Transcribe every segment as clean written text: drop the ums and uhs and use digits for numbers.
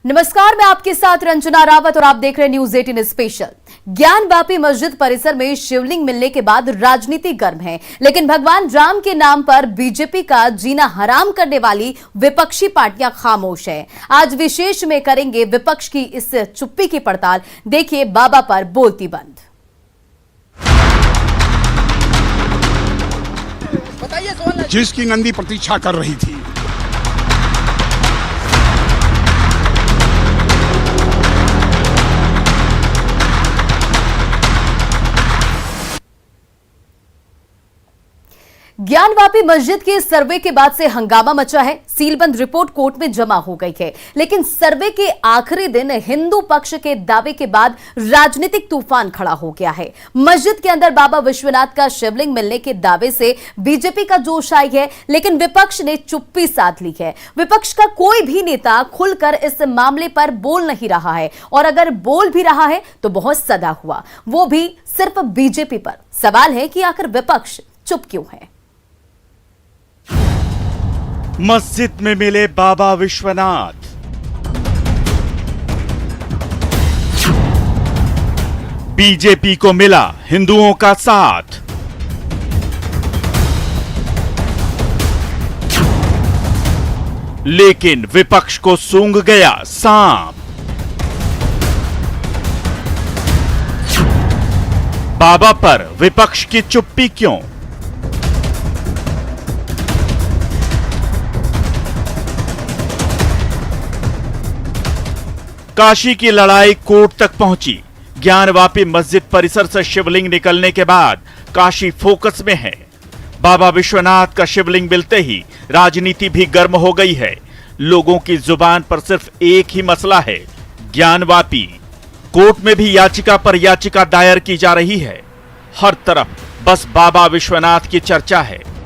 नमस्कार, मैं आपके साथ रंजना रावत और आप देख रहे हैं न्यूज 18 स्पेशल। ज्ञानवापी मस्जिद परिसर में शिवलिंग मिलने के बाद राजनीति गर्म है, लेकिन भगवान राम के नाम पर बीजेपी का जीना हराम करने वाली विपक्षी पार्टियां खामोश है। आज विशेष में करेंगे विपक्ष की इस चुप्पी की पड़ताल। देखिए बाबा पर बोलती बंद। जिसकी नंदी प्रतीक्षा कर रही थी, ज्ञानवापी मस्जिद के सर्वे के बाद से हंगामा मचा है। सीलबंद रिपोर्ट कोर्ट में जमा हो गई है, लेकिन सर्वे के आखिरी दिन हिंदू पक्ष के दावे के बाद राजनीतिक तूफान खड़ा हो गया है। मस्जिद के अंदर बाबा विश्वनाथ का शिवलिंग मिलने के दावे से बीजेपी का जोश आई है, लेकिन विपक्ष ने चुप्पी साध ली है। विपक्ष का कोई भी नेता खुलकर इस मामले पर बोल नहीं रहा है, और अगर बोल भी रहा है तो बहुत सदा हुआ, वो भी सिर्फ बीजेपी पर। सवाल है कि आखिर विपक्ष चुप क्यों है। मस्जिद में मिले बाबा विश्वनाथ। बीजेपी को मिला हिंदुओं का साथ। लेकिन विपक्ष को सूंघ गया सांप। बाबा पर विपक्ष की चुप्पी क्यों? काशी की लड़ाई कोर्ट तक पहुंची। ज्ञानवापी मस्जिद परिसर से शिवलिंग निकलने के बाद काशी फोकस में है। बाबा विश्वनाथ का शिवलिंग मिलते ही राजनीति भी गर्म हो गई है। लोगों की जुबान पर सिर्फ एक ही मसला है, ज्ञानवापी। कोर्ट में भी याचिका पर याचिका दायर की जा रही है। हर तरफ बस बाबा विश्वनाथ की चर्चा है।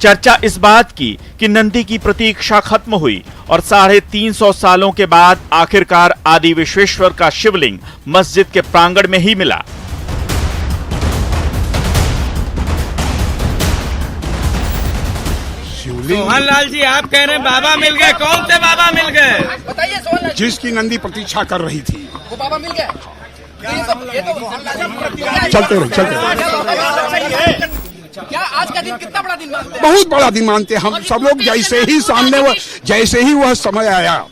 चर्चा इस बात की कि नंदी की प्रतीक्षा खत्म हुई और 350 सालों के बाद आखिरकार आदि विश्वेश्वर का शिवलिंग मस्जिद के प्रांगण में ही मिला। सोहनलाल जी, आप कह रहे हैं बाबा मिल गए। कौन से बाबा मिल गए बताइए सोहनलाल। जिसकी नंदी प्रतीक्षा कर रही थी वो बाबा मिल गए। चलते रहे। क्या आज का दिन कितना बड़ा दिन मानते हैं? बहुत बड़ा दिन मानते हैं हम सब लोग। जैसे ही वह समय आया,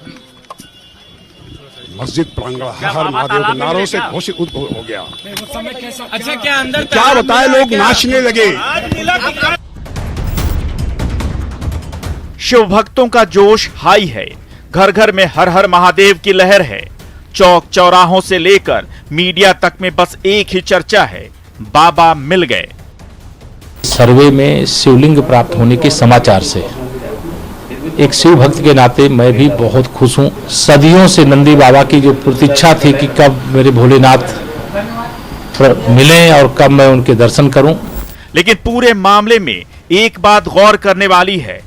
मस्जिद प्रांगण हर महादेव के नारों से घोषित हो गया। अच्छा, क्या अंदर क्या बताए, लोग नाचने लगे। शिव भक्तों का जोश हाई है। घर घर में हर हर महादेव की लहर है। चौक चौराहों से लेकर मीडिया तक में बस एक ही चर्चा है, बाबा मिल गए। सर्वे में शिवलिंग प्राप्त होने के समाचार से एक शिव भक्त के नाते मैं भी बहुत खुश हूं। सदियों से नंदी बाबा की जो प्रतीक्षा थी कि कब मेरे भोलेनाथ मिले और कब मैं उनके दर्शन करूं। लेकिन पूरे मामले में एक बात गौर करने वाली है,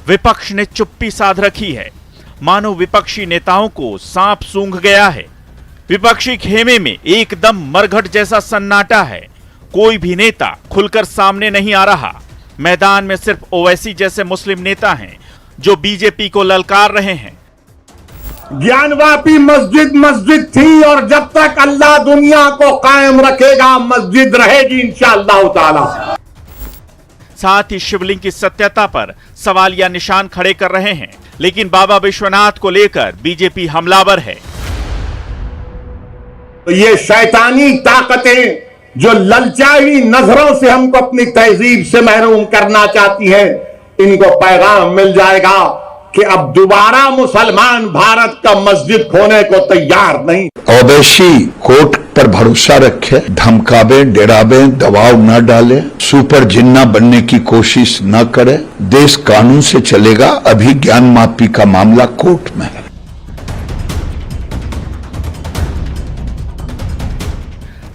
विपक्ष ने चुप्पी साध रखी है। मानो विपक्षी नेताओं को सांप सूंघ गया है। विपक्षी खेमे में एकदम मरघट जैसा सन्नाटा है। कोई भी नेता खुलकर सामने नहीं आ रहा। मैदान में सिर्फ ओवैसी जैसे मुस्लिम नेता हैं जो बीजेपी को ललकार रहे हैं। ज्ञानवापी मस्जिद थी और जब तक अल्लाह दुनिया को कायम रखेगा मस्जिद रहेगी इंशाअल्लाह ताला। साथ ही शिवलिंग की सत्यता पर सवालिया निशान खड़े कर रहे हैं। लेकिन बाबा विश्वनाथ को लेकर बीजेपी हमलावर है। तो ये शैतानी ताकतें जो ललचाई नजरों से हमको अपनी तहजीब से महरूम करना चाहती है, इनको पैगाम मिल जाएगा कि अब दोबारा मुसलमान भारत का मस्जिद खोने को तैयार नहीं। ओवैसी कोर्ट पर भरोसा रखे, धमकावे, डरावे, दबाव न डाले, सुपर जिन्ना बनने की कोशिश न करे। देश कानून से चलेगा। अभी ज्ञानवापी का मामला कोर्ट में है।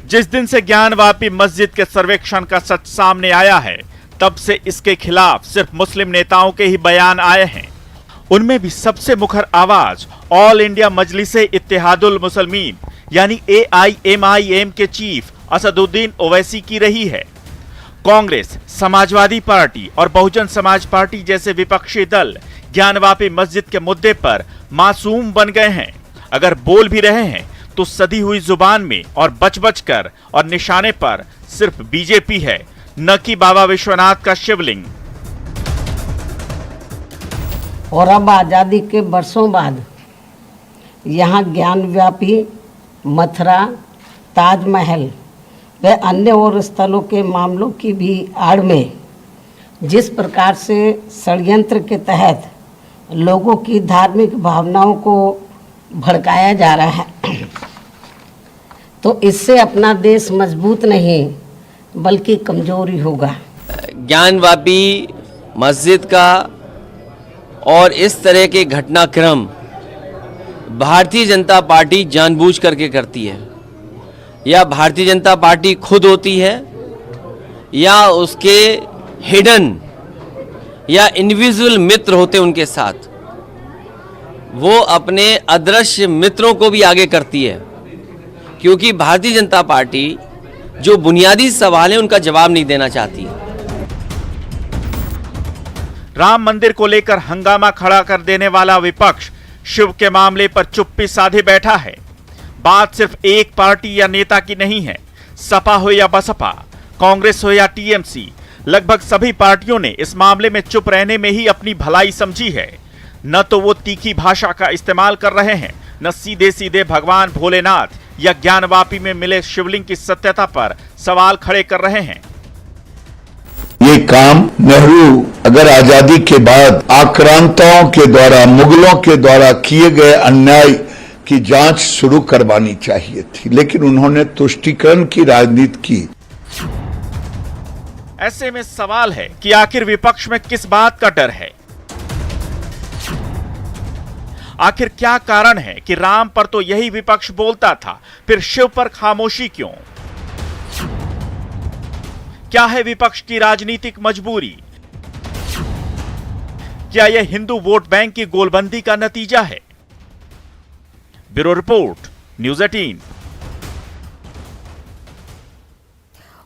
जिस दिन से ज्ञानवापी मस्जिद के सर्वेक्षण का सच सामने आया है, तब से इसके खिलाफ सिर्फ मुस्लिम नेताओं के ही बयान आए हैं। उनमें भी सबसे मुखर आवाज ऑल इंडिया मजलिसे इत्तेहादुल मुसलमीन यानी AIMIM के चीफ असदुद्दीन ओवैसी की रही है। कांग्रेस, समाजवादी पार्टी और बहुजन समाज पार्टी जैसे विपक्षी दल ज्ञानवापी मस्जिद के मुद्दे पर मासूम बन गए हैं। अगर बोल भी रहे हैं तो सदी हुई जुबान में और बच कर और निशाने पर सिर्फ बीजेपी है, न कि बाबा विश्वनाथ का शिवलिंग। और अब आज़ादी के वर्षों बाद यहाँ ज्ञानव्यापी, मथुरा, ताजमहल व अन्य और स्थलों के मामलों की भी आड़ में जिस प्रकार से षड्यंत्र के तहत लोगों की धार्मिक भावनाओं को भड़काया जा रहा है, तो इससे अपना देश मजबूत नहीं बल्कि कमजोरी होगा। ज्ञानवापी मस्जिद का और इस तरह के घटनाक्रम भारतीय जनता पार्टी जानबूझ करके करती है, या भारतीय जनता पार्टी खुद होती है, या उसके हिडन या इंडिविजुअल मित्र होते उनके साथ, वो अपने अदृश्य मित्रों को भी आगे करती है। क्योंकि भारतीय जनता पार्टी जो बुनियादी सवाल है उनका जवाब नहीं देना चाहती। राम मंदिर को लेकर हंगामा खड़ा कर देने वाला विपक्ष शिव के मामले पर चुप्पी साधे बैठा है। बात सिर्फ एक पार्टी या नेता की नहीं है। सपा हो या बसपा, कांग्रेस हो या टीएमसी, लगभग सभी पार्टियों ने इस मामले में चुप रहने में ही अपनी भलाई समझी है। न तो वो तीखी भाषा का इस्तेमाल कर रहे हैं, न सीधे सीधे भगवान भोलेनाथ या ज्ञानवापी में मिले शिवलिंग की सत्यता पर सवाल खड़े कर रहे हैं। ये काम नेहरू अगर आजादी के बाद आक्रांताओं के द्वारा, मुगलों के द्वारा किए गए अन्याय की जांच शुरू करवानी चाहिए थी, लेकिन उन्होंने तुष्टीकरण की राजनीति की। ऐसे में सवाल है कि आखिर विपक्ष में किस बात का डर है? आखिर क्या कारण है कि राम पर तो यही विपक्ष बोलता था, फिर शिव पर खामोशी क्यों? क्या है विपक्ष की राजनीतिक मजबूरी? क्या यह हिंदू वोट बैंक की गोलबंदी का नतीजा है? Bureau report, news 18।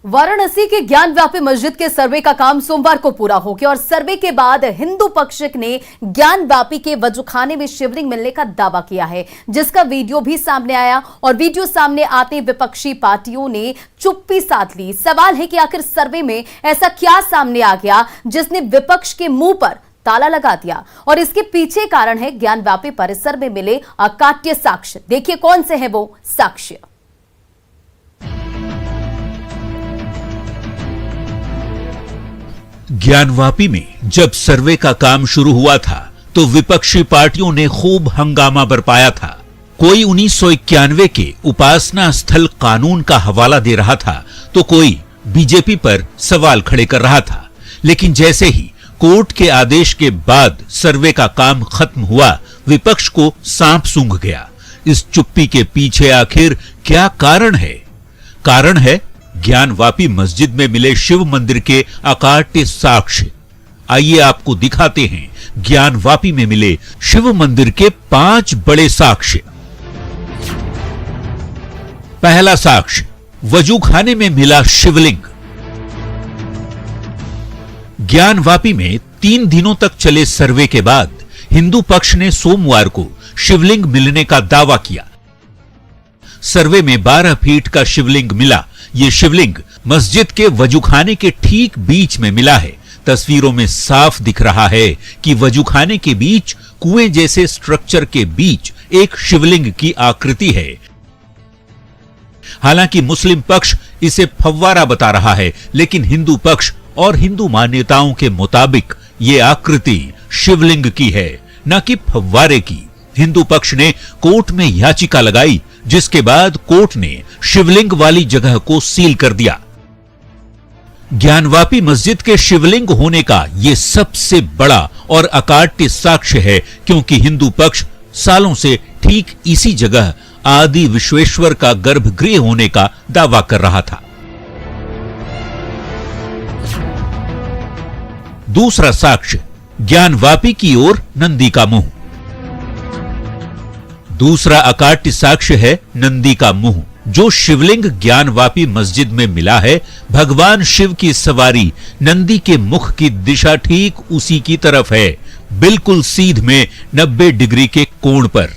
वाराणसी के ज्ञानव्यापी मस्जिद के सर्वे का काम सोमवार को पूरा हो गया और सर्वे के बाद हिंदू पक्ष ने ज्ञानव्यापी के वजूखाने में शिवलिंग मिलने का दावा किया है, जिसका वीडियो भी सामने आया और वीडियो सामने आते विपक्षी पार्टियों ने चुप्पी साध ली। सवाल है कि आखिर सर्वे में ऐसा क्या सामने आ गया जिसने विपक्ष के मुंह पर ताला लगा दिया, और इसके पीछे कारण है ज्ञानव्यापी परिसर में मिले अकाट्य साक्ष्य। देखिए कौन से हैं वो साक्ष्य। ज्ञानवापी में जब सर्वे का काम शुरू हुआ था तो विपक्षी पार्टियों ने खूब हंगामा बरपाया था। कोई 1991 के उपासना स्थल कानून का हवाला दे रहा था तो कोई बीजेपी पर सवाल खड़े कर रहा था। लेकिन जैसे ही कोर्ट के आदेश के बाद सर्वे का काम खत्म हुआ, विपक्ष को सांप सूंघ गया। इस चुप्पी के पीछे आखिर क्या कारण है? कारण है ज्ञानवापी मस्जिद में मिले शिव मंदिर के अकाट्य साक्ष्य। आइए आपको दिखाते हैं ज्ञानवापी में मिले शिव मंदिर के 5 बड़े साक्ष्य। पहला साक्ष्य, वजूखाने में मिला शिवलिंग। ज्ञानवापी में 3 दिनों तक चले सर्वे के बाद हिंदू पक्ष ने सोमवार को शिवलिंग मिलने का दावा किया। सर्वे में 12 फीट का शिवलिंग मिला। यह शिवलिंग मस्जिद के वजूखाने के ठीक बीच में मिला है। तस्वीरों में साफ दिख रहा है कि वजूखाने के बीच कुएं जैसे स्ट्रक्चर के बीच एक शिवलिंग की आकृति है। हालांकि मुस्लिम पक्ष इसे फव्वारा बता रहा है, लेकिन हिंदू पक्ष और हिंदू मान्यताओं के मुताबिक यह आकृति शिवलिंग की है, न कि फव्वारे की। हिंदू पक्ष ने कोर्ट में याचिका लगाई, जिसके बाद कोर्ट ने शिवलिंग वाली जगह को सील कर दिया। ज्ञानवापी मस्जिद के शिवलिंग होने का यह सबसे बड़ा और अकाट्य साक्ष्य है, क्योंकि हिंदू पक्ष सालों से ठीक इसी जगह आदि विश्वेश्वर का गर्भगृह होने का दावा कर रहा था। दूसरा साक्ष्य, ज्ञानवापी की ओर नंदी का मुंह। दूसरा अकाट्य साक्ष्य है नंदी का मुंह। जो शिवलिंग ज्ञानवापी मस्जिद में मिला है, भगवान शिव की सवारी नंदी के मुख की दिशा ठीक उसी की तरफ है, बिल्कुल सीध में 90 डिग्री के कोण पर।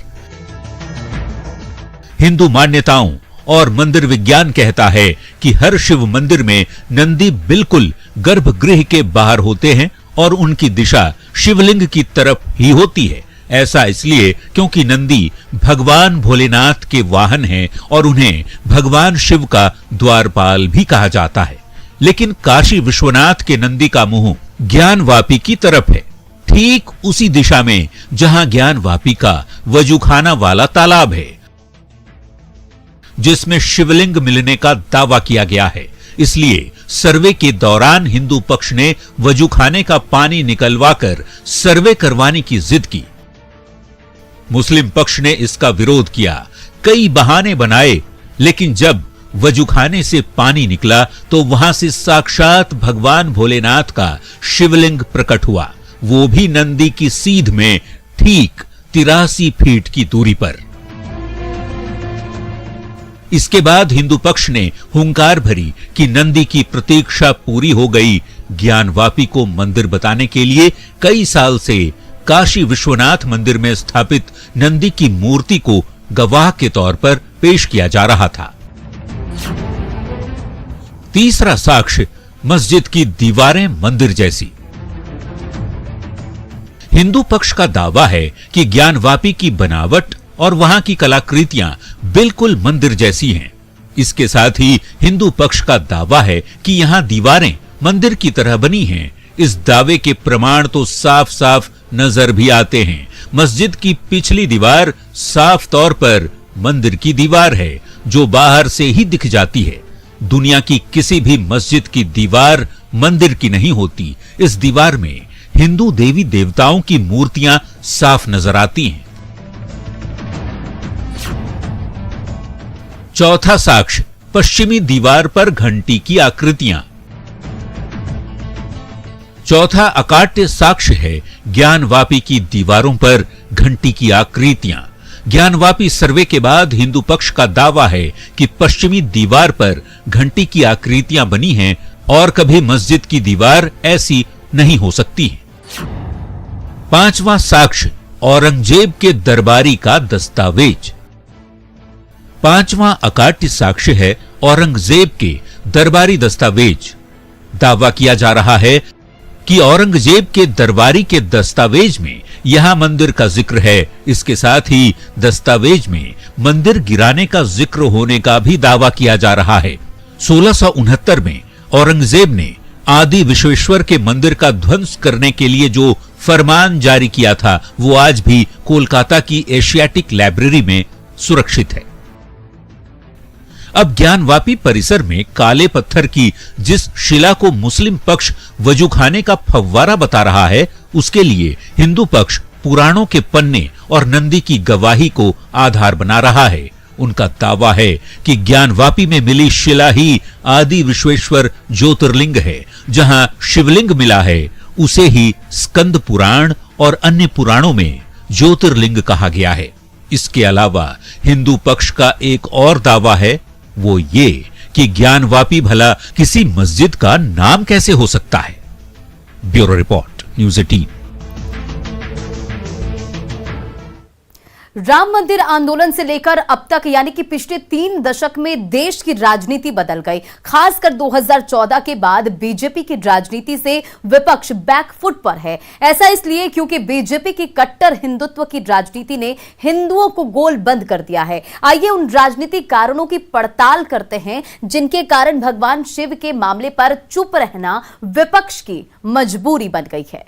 हिंदू मान्यताओं और मंदिर विज्ञान कहता है कि हर शिव मंदिर में नंदी बिल्कुल गर्भगृह के बाहर होते हैं और उनकी दिशा शिवलिंग की तरफ ही होती है। ऐसा इसलिए क्योंकि नंदी भगवान भोलेनाथ के वाहन हैं और उन्हें भगवान शिव का द्वारपाल भी कहा जाता है। लेकिन काशी विश्वनाथ के नंदी का मुंह ज्ञानवापी की तरफ है, ठीक उसी दिशा में जहां ज्ञानवापी का वजूखाना वाला तालाब है, जिसमें शिवलिंग मिलने का दावा किया गया है। इसलिए सर्वे के दौरान हिंदू पक्ष ने वजूखाने का पानी निकलवाकर सर्वे करवाने की जिद की। मुस्लिम पक्ष ने इसका विरोध किया, कई बहाने बनाए, लेकिन जब वजूखाने से पानी निकला तो वहां से साक्षात भगवान भोलेनाथ का शिवलिंग प्रकट हुआ, वो भी नंदी की सीध में ठीक 83 फीट की दूरी पर। इसके बाद हिंदू पक्ष ने हुंकार भरी कि नंदी की प्रतीक्षा पूरी हो गई। ज्ञानवापी को मंदिर बताने के लिए कई साल से काशी विश्वनाथ मंदिर में स्थापित नंदी की मूर्ति को गवाह के तौर पर पेश किया जा रहा था। तीसरा साक्ष्य, मस्जिद की दीवारें मंदिर जैसी। हिंदू पक्ष का दावा है कि ज्ञानवापी की बनावट और वहां की कलाकृतियां बिल्कुल मंदिर जैसी हैं। इसके साथ ही हिंदू पक्ष का दावा है कि यहां दीवारें मंदिर की तरह बनी हैं। इस दावे के प्रमाण तो साफ साफ नजर भी आते हैं। मस्जिद की पिछली दीवार साफ तौर पर मंदिर की दीवार है, जो बाहर से ही दिख जाती है। दुनिया की किसी भी मस्जिद की दीवार मंदिर की नहीं होती। इस दीवार में हिंदू देवी देवताओं की मूर्तियां साफ नजर आती हैं। चौथा साक्ष्य, पश्चिमी दीवार पर घंटी की आकृतियां। चौथा अकाट्य साक्ष्य है ज्ञानवापी की दीवारों पर घंटी की आकृतियां। ज्ञानवापी सर्वे के बाद हिंदू पक्ष का दावा है कि पश्चिमी दीवार पर घंटी की आकृतियां बनी हैं और कभी मस्जिद की दीवार ऐसी नहीं हो सकती है। पांचवां साक्ष्य, औरंगजेब के दरबारी का दस्तावेज। पांचवां अकाट्य साक्ष्य है औरंगजेब के दरबारी दस्तावेज। दावा किया जा रहा है कि औरंगजेब के दरबारी के दस्तावेज में यहां मंदिर का जिक्र है। इसके साथ ही दस्तावेज में मंदिर गिराने का जिक्र होने का भी दावा किया जा रहा है। 1669 में औरंगजेब ने आदि विश्वेश्वर के मंदिर का ध्वंस करने के लिए जो फरमान जारी किया था, वो आज भी कोलकाता की एशियाटिक लाइब्रेरी में सुरक्षित है। अब ज्ञानवापी परिसर में काले पत्थर की जिस शिला को मुस्लिम पक्ष वजूखाने का फव्वारा बता रहा है, उसके लिए हिंदू पक्ष पुराणों के पन्ने और नंदी की गवाही को आधार बना रहा है। उनका दावा है कि ज्ञानवापी में मिली शिला ही आदि विश्वेश्वर ज्योतिर्लिंग है। जहां शिवलिंग मिला है, उसे ही स्कंद पुराण और अन्य पुराणों में ज्योतिर्लिंग कहा गया है। इसके अलावा हिंदू पक्ष का एक और दावा है, वो ये कि ज्ञानवापी भला किसी मस्जिद का नाम कैसे हो सकता है। Bureau report, news 18। राम मंदिर आंदोलन से लेकर अब तक यानी कि पिछले 3 दशक में देश की राजनीति बदल गई। खासकर 2014 के बाद बीजेपी की राजनीति से विपक्ष बैकफुट पर है। ऐसा इसलिए क्योंकि बीजेपी की कट्टर हिंदुत्व की राजनीति ने हिंदुओं को गोल बंद कर दिया है। आइए उन राजनीतिक कारणों की पड़ताल करते हैं जिनके कारण भगवान शिव के मामले पर चुप रहना विपक्ष की मजबूरी बन गई है।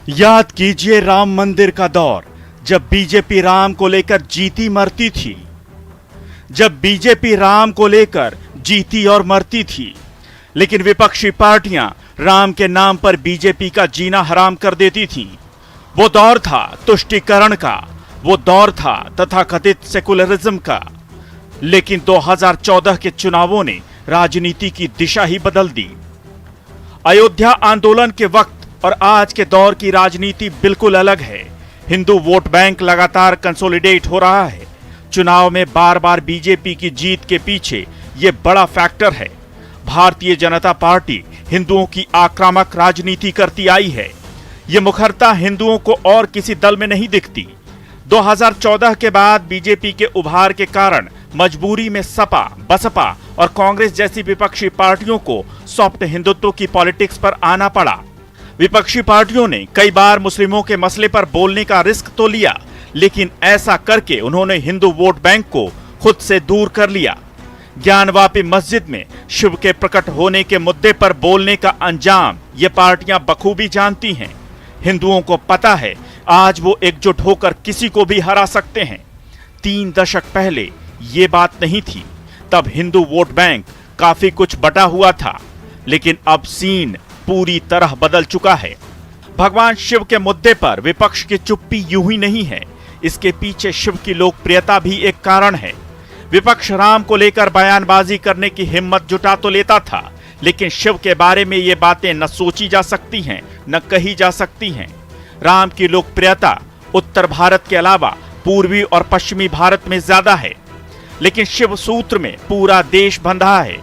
याद कीजिए राम मंदिर का दौर, जब बीजेपी राम को लेकर जीती मरती थी। जब बीजेपी राम को लेकर जीती और मरती थी, लेकिन विपक्षी पार्टियां राम के नाम पर बीजेपी का जीना हराम कर देती थीं। वो दौर था तुष्टीकरण का, वो दौर था तथाकथित सेकुलरिज्म का। लेकिन 2014 के चुनावों ने राजनीति की दिशा ही बदल दी। अयोध्या आंदोलन के वक्त और आज के दौर की राजनीति बिल्कुल अलग है। हिंदू वोट बैंक लगातार कंसोलिडेट हो रहा है। चुनाव में बार बार बीजेपी की जीत के पीछे ये बड़ा फैक्टर है। भारतीय जनता पार्टी हिंदुओं की आक्रामक राजनीति करती आई है। ये मुखरता हिंदुओं को और किसी दल में नहीं दिखती। 2014 के बाद बीजेपी के उभार के कारण मजबूरी में सपा, बसपा और कांग्रेस जैसी विपक्षी पार्टियों को सॉफ्ट हिंदुत्व की पॉलिटिक्स पर आना पड़ा। विपक्षी पार्टियों ने कई बार मुस्लिमों के मसले पर बोलने का रिस्क तो लिया, लेकिन ऐसा करके उन्होंने हिंदू वोट बैंक को खुद से दूर कर लिया। ज्ञानवापी मस्जिद में शिव के प्रकट होने के मुद्दे पर बोलने का अंजाम ये पार्टियां बखूबी जानती हैं। हिंदुओं को पता है आज वो एकजुट होकर किसी को भी हरा सकते हैं। 3 दशक पहले ये बात नहीं थी। तब हिंदू वोट बैंक काफी कुछ बटा हुआ था, लेकिन अब सीन पूरी तरह बदल चुका है। भगवान शिव के मुद्दे पर विपक्ष की चुप्पी यूं ही नहीं है। इसके पीछे शिव की लोकप्रियता भी एक कारण है। विपक्ष राम को लेकर बयानबाजी करने की हिम्मत जुटा तो लेता था, लेकिन शिव के बारे में ये बातें न सोची जा सकती हैं, न कही जा सकती हैं। राम की लोकप्रियता उत्तर भारत के अलावा पूर्वी और पश्चिमी भारत में ज्यादा है, लेकिन शिव सूत्र में पूरा देश बंधा है।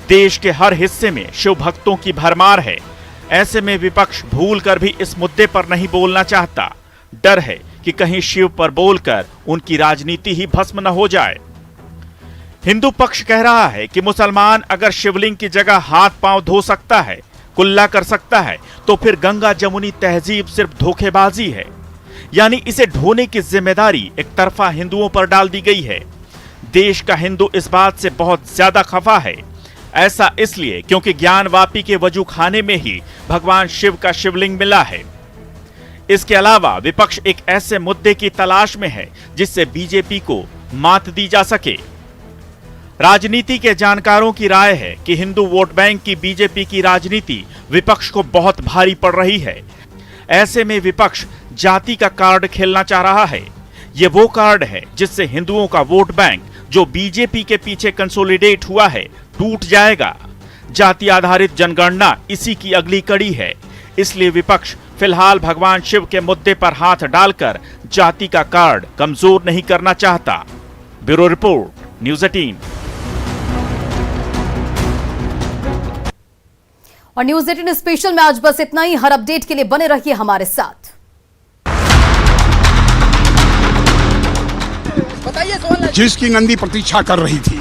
देश के हर हिस्से में शिव भक्तों की भरमार है। ऐसे में विपक्ष भूल कर भी इस मुद्दे पर नहीं बोलना चाहता। डर है कि कहीं शिव पर बोलकर उनकी राजनीति ही भस्म न हो जाए। हिंदू पक्ष कह रहा है कि मुसलमान अगर शिवलिंग की जगह हाथ पांव धो सकता है, कुल्ला कर सकता है, तो फिर गंगा जमुनी तहजीब सिर्फ धोखेबाजी है। यानी इसे ढोने की जिम्मेदारी एक तरफा हिंदुओं पर डाल दी गई है। देश का हिंदू इस बात से बहुत ज्यादा खफा है। ऐसा इसलिए क्योंकि ज्ञानवापी के वजू खाने में ही भगवान शिव का शिवलिंग मिला है। इसके अलावा विपक्ष एक ऐसे मुद्दे की तलाश में है जिससे बीजेपी को मात दी जा सके। राजनीति के जानकारों की राय है कि हिंदू वोट बैंक की बीजेपी की राजनीति विपक्ष को बहुत भारी पड़ रही है। ऐसे में विपक्ष जाति का कार्ड खेलना चाह रहा है। ये वो कार्ड है जिससे हिंदुओं का वोट बैंक जो बीजेपी के पीछे कंसोलिडेट हुआ है टूट जाएगा। जाति आधारित जनगणना इसी की अगली कड़ी है। इसलिए विपक्ष फिलहाल भगवान शिव के मुद्दे पर हाथ डालकर जाति का कार्ड कमजोर नहीं करना चाहता। Bureau report, news 18। और न्यूज़ 18 स्पेशल में आज बस इतना ही। हर अपडेट के लिए बने रहिए हमारे साथ। जिसकी नंदी प्रतीक्षा कर रही थी